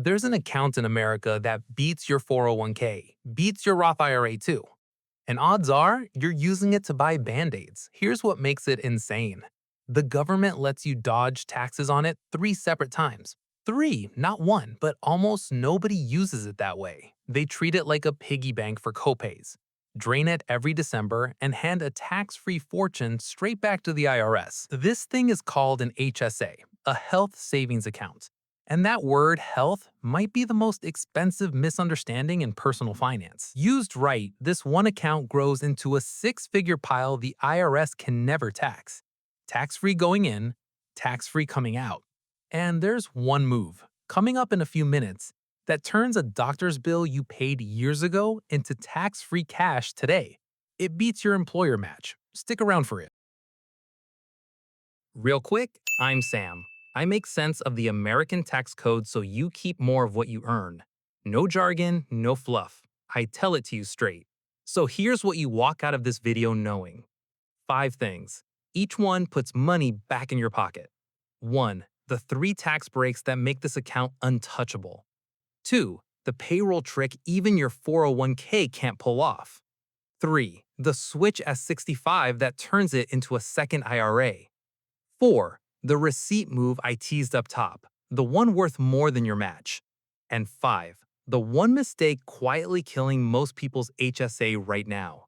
There's an account in America that beats your 401k, beats your Roth IRA too. And odds are, you're using it to buy band-aids. Here's what makes it insane. The government lets you dodge taxes on it 3 separate times. Three, not one, but almost nobody uses it that way. They treat it like a piggy bank for copays. Drain it every December and hand a tax-free fortune straight back to the IRS. This thing is called an HSA, a health savings account. And that word, health, might be the most expensive misunderstanding in personal finance. Used right, this one account grows into a six-figure pile the IRS can never tax. Tax-free going in, tax-free coming out. And there's one move, coming up in a few minutes, that turns a doctor's bill you paid years ago into tax-free cash today. It beats your employer match. Stick around for it. Real quick, I'm Sam. I make sense of the American tax code so you keep more of what you earn. No jargon, no fluff. I tell it to you straight. So here's what you walk out of this video knowing. 5 things. Each one puts money back in your pocket. 1. The 3 tax breaks that make this account untouchable. 2. The payroll trick even your 401k can't pull off. 3. The switch at 65 that turns it into a second IRA. 4. The receipt move I teased up top, the one worth more than your match. And 5. The one mistake quietly killing most people's HSA right now.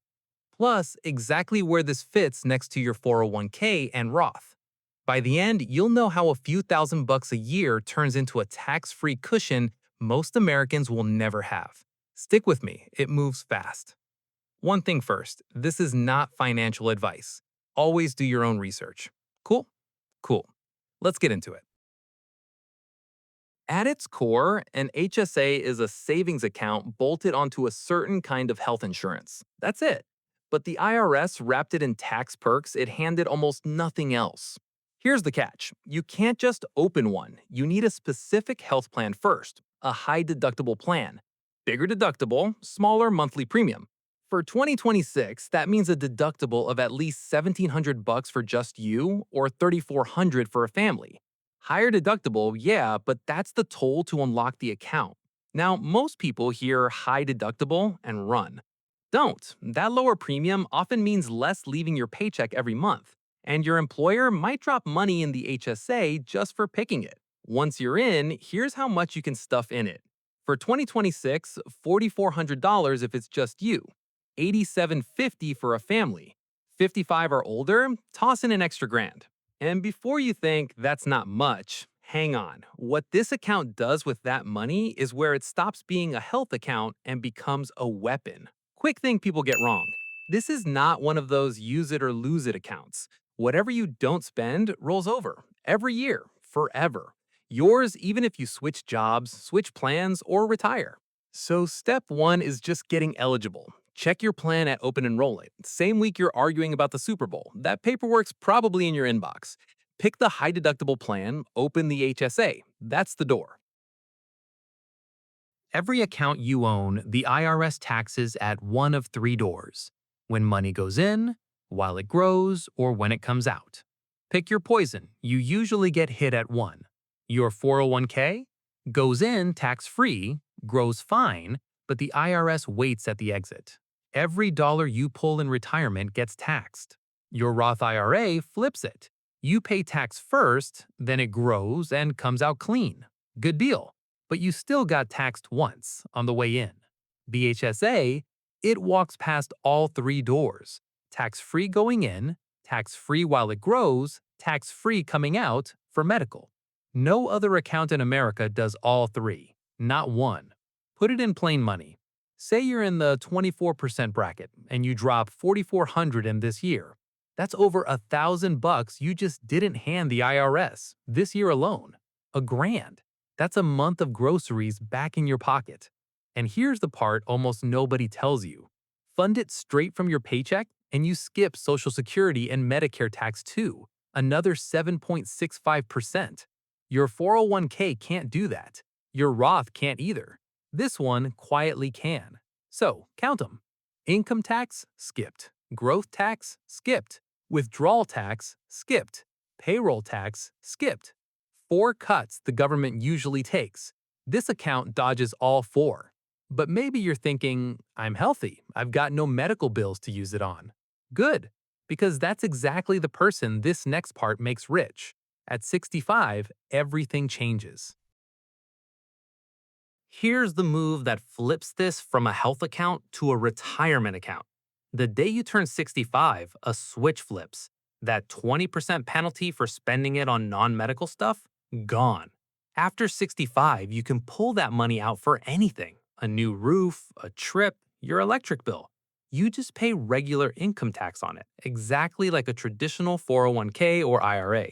Plus, exactly where this fits next to your 401k and Roth. By the end, you'll know how a few $1,000s a year turns into a tax-free cushion most Americans will never have. Stick with me, it moves fast. One thing first, this is not financial advice. Always do your own research. Cool? Cool. Let's get into it. At its core, an HSA is a savings account bolted onto a certain kind of health insurance. That's it. But the IRS wrapped it in tax perks it handed almost nothing else. Here's the catch. You can't just open one. You need a specific health plan first, a high-deductible plan. Bigger deductible, smaller monthly premium. For 2026, that means a deductible of at least $1,700 for just you or $3,400 for a family. Higher deductible, yeah, but that's the toll to unlock the account. Now, most people hear high deductible and run. Don't. That lower premium often means less leaving your paycheck every month, and your employer might drop money in the HSA just for picking it. Once you're in, here's how much you can stuff in it. For 2026, $4,400 if it's just you. $8,750 for a family. 55 or older, toss in an extra grand. And before you think that's not much, hang on. What this account does with that money is where it stops being a health account and becomes a weapon. Quick thing people get wrong. This is not one of those use it or lose it accounts. Whatever you don't spend rolls over every year, forever. Yours even if you switch jobs, switch plans, or retire. So step 1 is just getting eligible. Check your plan at Open Enrollment. Same week you're arguing about the Super Bowl. That paperwork's probably in your inbox. Pick the high deductible plan, open the HSA. That's the door. Every account you own, the IRS taxes at one of 3 doors. When money goes in, while it grows, or when it comes out. Pick your poison. You usually get hit at 1. Your 401k goes in tax-free, grows fine, but the IRS waits at the exit. Every dollar you pull in retirement gets taxed. Your Roth IRA flips it. You pay tax first, then it grows and comes out clean. Good deal. But you still got taxed once on the way in. The HSA, it walks past all 3 doors. Tax-free going in, tax-free while it grows, tax-free coming out for medical. No other account in America does all 3. Not one. Put it in plain money. Say you're in the 24% bracket and you drop $4,400 in this year. That's over $1,000 you just didn't hand the IRS this year alone. $1,000. That's a month of groceries back in your pocket. And here's the part almost nobody tells you. Fund it straight from your paycheck and you skip Social Security and Medicare tax too, another 7.65%. Your 401k can't do that. Your Roth can't either. This one quietly can. So, count them. Income tax, skipped. Growth tax, skipped. Withdrawal tax, skipped. Payroll tax, skipped. 4 cuts the government usually takes. This account dodges all four. But maybe you're thinking, I'm healthy. I've got no medical bills to use it on. Good, because that's exactly the person this next part makes rich. At 65, everything changes. Here's the move that flips this from a health account to a retirement account. The day you turn 65, a switch flips. That 20% penalty for spending it on non medical stuff? Gone. After 65, you can pull that money out for anything: a new roof, a trip, your electric bill. You just pay regular income tax on it, exactly like a traditional 401k or IRA.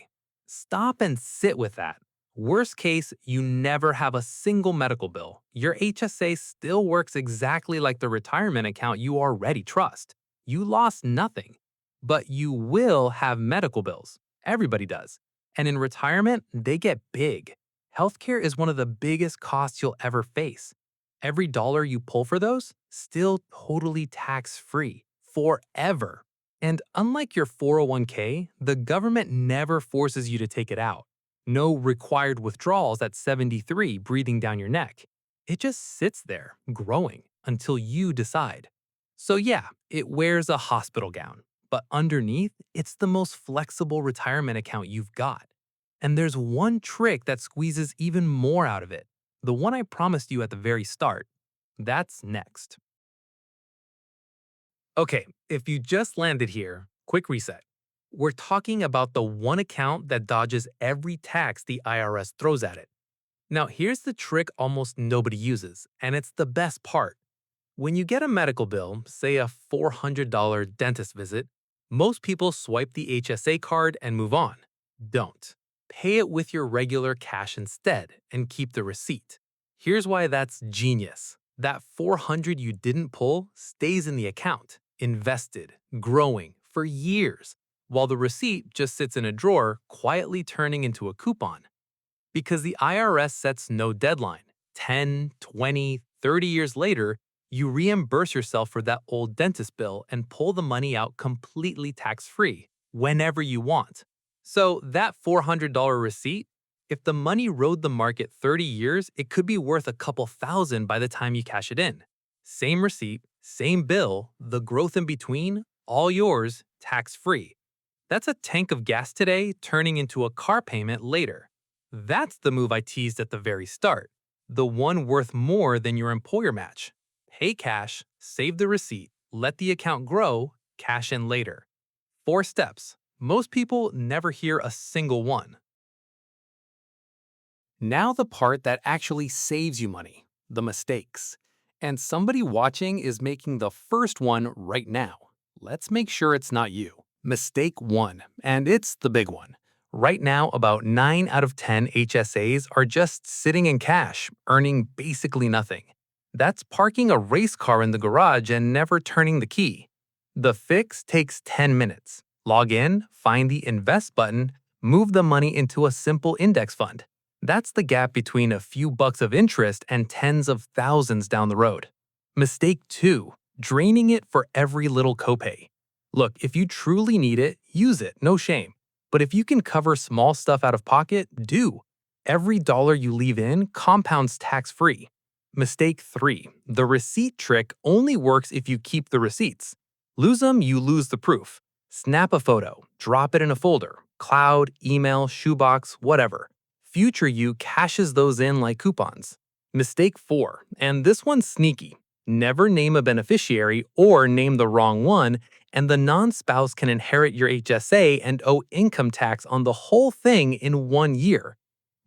Stop and sit with that. Worst case, you never have a single medical bill. Your HSA still works exactly like the retirement account you already trust. You lost nothing, but you will have medical bills. Everybody does. And in retirement, they get big. Healthcare is one of the biggest costs you'll ever face. Every dollar you pull for those, still totally tax-free, forever. And unlike your 401k, the government never forces you to take it out. No required withdrawals at 73 breathing down your neck. It just sits there, growing, until you decide. So yeah, it wears a hospital gown, but underneath, it's the most flexible retirement account you've got. And there's one trick that squeezes even more out of it. The one I promised you at the very start. That's next. Okay, if you just landed here, quick reset. We're talking about the one account that dodges every tax the IRS throws at it. Now, here's the trick almost nobody uses, and it's the best part. When you get a medical bill, say a $400 dentist visit, most people swipe the HSA card and move on. Don't. Pay it with your regular cash instead and keep the receipt. Here's why that's genius. That 400 you didn't pull stays in the account, invested, growing for years, while the receipt just sits in a drawer, quietly turning into a coupon. Because the IRS sets no deadline. 10, 20, 30 years later, you reimburse yourself for that old dentist bill and pull the money out completely tax-free, whenever you want. So that $400 receipt, if the money rode the market 30 years, it could be worth a couple thousand by the time you cash it in. Same receipt, same bill, the growth in between, all yours, tax-free. That's a tank of gas today turning into a car payment later. That's the move I teased at the very start. The one worth more than your employer match. Pay cash, save the receipt, let the account grow, cash in later. 4 steps. Most people never hear a single one. Now the part that actually saves you money, the mistakes. And somebody watching is making the first one right now. Let's make sure it's not you. Mistake 1, and it's the big one. Right now, about 9 out of 10 HSAs are just sitting in cash, earning basically nothing. That's parking a race car in the garage and never turning the key. The fix takes 10 minutes. Log in, find the Invest button, move the money into a simple index fund. That's the gap between a few bucks of interest and tens of thousands down the road. Mistake 2, draining it for every little copay. Look, if you truly need it, use it, no shame. But if you can cover small stuff out of pocket, do. Every dollar you leave in compounds tax-free. Mistake 3, the receipt trick only works if you keep the receipts. Lose them, you lose the proof. Snap a photo, drop it in a folder, cloud, email, shoebox, whatever. Future you cashes those in like coupons. Mistake 4, and this one's sneaky. Never name a beneficiary or name the wrong one, and the non-spouse can inherit your HSA and owe income tax on the whole thing in 1 year.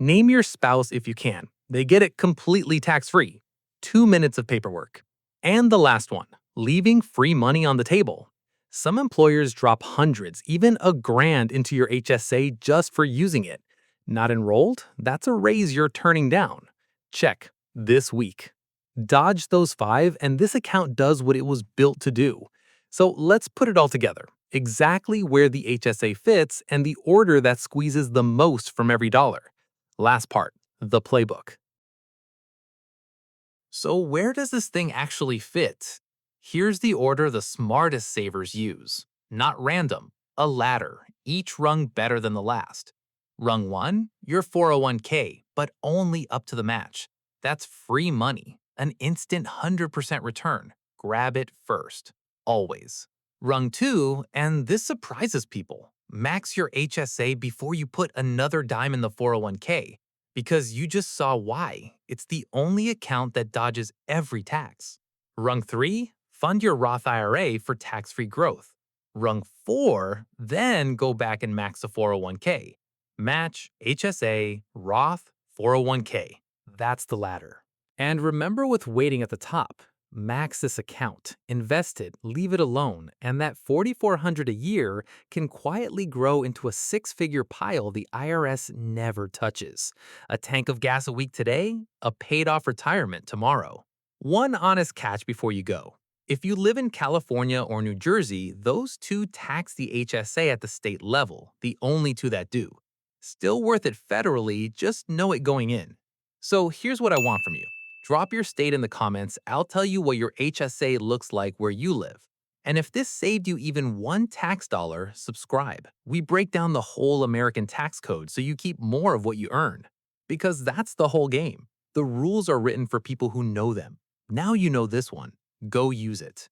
Name your spouse if you can. They get it completely tax-free. 2 minutes of paperwork. And the last one, leaving free money on the table. Some employers drop hundreds, even $1,000 into your HSA just for using it. Not enrolled? That's a raise you're turning down. Check. This week. Dodge those 5, and this account does what it was built to do. So let's put it all together. Exactly where the HSA fits and the order that squeezes the most from every dollar. Last part, the playbook. So where does this thing actually fit? Here's the order the smartest savers use. Not random, a ladder, each rung better than the last. Rung 1, your 401k, but only up to the match. That's free money, an instant 100% return. Grab it first. Always. Rung 2, and this surprises people. Max your HSA before you put another dime in the 401k because you just saw why. It's the only account that dodges every tax. Rung 3, fund your Roth IRA for tax-free growth. Rung 4, then go back and max the 401k. Match, HSA, Roth, 401k. That's the ladder. And remember with waiting at the top, max this account, invest it, leave it alone, and that $4,400 a year can quietly grow into a six-figure pile the IRS never touches. A tank of gas a week today, a paid-off retirement tomorrow. One honest catch before you go. If you live in California or New Jersey, those two tax the HSA at the state level, the only two that do. Still worth it federally, just know it going in. So here's what I want from you. Drop your state in the comments. I'll tell you what your HSA looks like where you live. And if this saved you even one tax dollar, subscribe. We break down the whole American tax code so you keep more of what you earn. Because that's the whole game. The rules are written for people who know them. Now you know this one. Go use it.